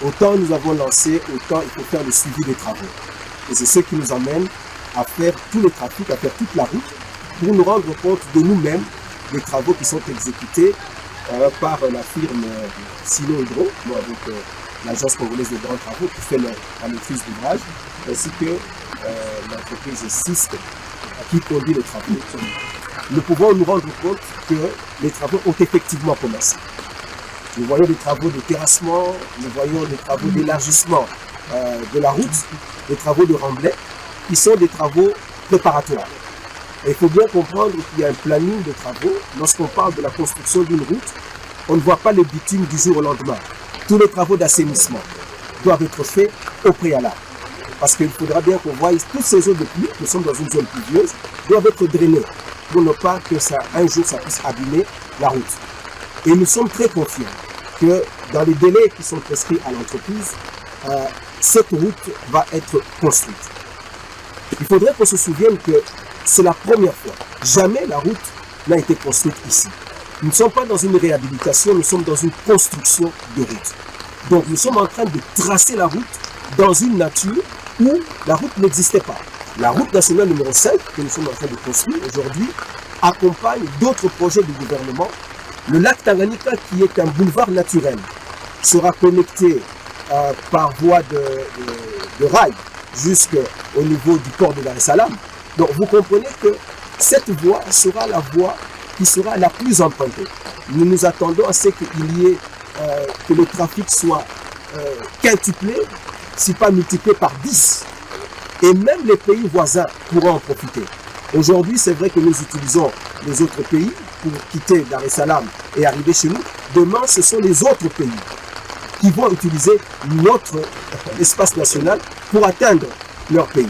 Autant nous avons lancé, autant il faut faire le suivi des travaux. Et c'est ce qui nous amène à faire tous les trafics, à faire toute la route, pour nous rendre compte de nous-mêmes des travaux qui sont exécutés par la firme Sino Hydro, avec l'agence congolaise de grands travaux qui fait la maîtrise d'ouvrage, ainsi que l'entreprise SIST qui conduit les travaux. Nous pouvons nous rendre compte que les travaux ont effectivement commencé. Nous voyons des travaux de terrassement, nous voyons des travaux d'élargissement de la route, des travaux de remblai, qui sont des travaux préparatoires. Et il faut bien comprendre qu'il y a un planning de travaux. Lorsqu'on parle de la construction d'une route, on ne voit pas le bitume du jour au lendemain. Tous les travaux d'assainissement doivent être faits au préalable. Parce qu'il faudra bien qu'on voie toutes ces eaux de pluie, nous sommes dans une zone pluvieuse, doivent être drainées pour ne pas que un jour ça puisse abîmer la route. Et nous sommes très confiants que dans les délais qui sont prescrits à l'entreprise, cette route va être construite. Il faudrait qu'on se souvienne que c'est la première fois. Jamais la route n'a été construite ici. Nous ne sommes pas dans une réhabilitation, nous sommes dans une construction de route. Donc nous sommes en train de tracer la route dans une nature où la route n'existait pas. La route nationale numéro 5 que nous sommes en train de construire aujourd'hui accompagne d'autres projets du gouvernement. Le lac Tanganyika, qui est un boulevard naturel, sera connecté par voie de rail jusqu'au niveau du port de Dar es Salaam. Donc vous comprenez que cette voie sera la voie qui sera la plus empruntée. Nous nous attendons à ce qu'il y ait, que le trafic soit quintuplé, si pas multiplié par 10. Et même les pays voisins pourront en profiter. Aujourd'hui, c'est vrai que nous utilisons les autres pays pour quitter Dar es Salaam et arriver chez nous. Demain, ce sont les autres pays qui vont utiliser notre espace national pour atteindre leur pays.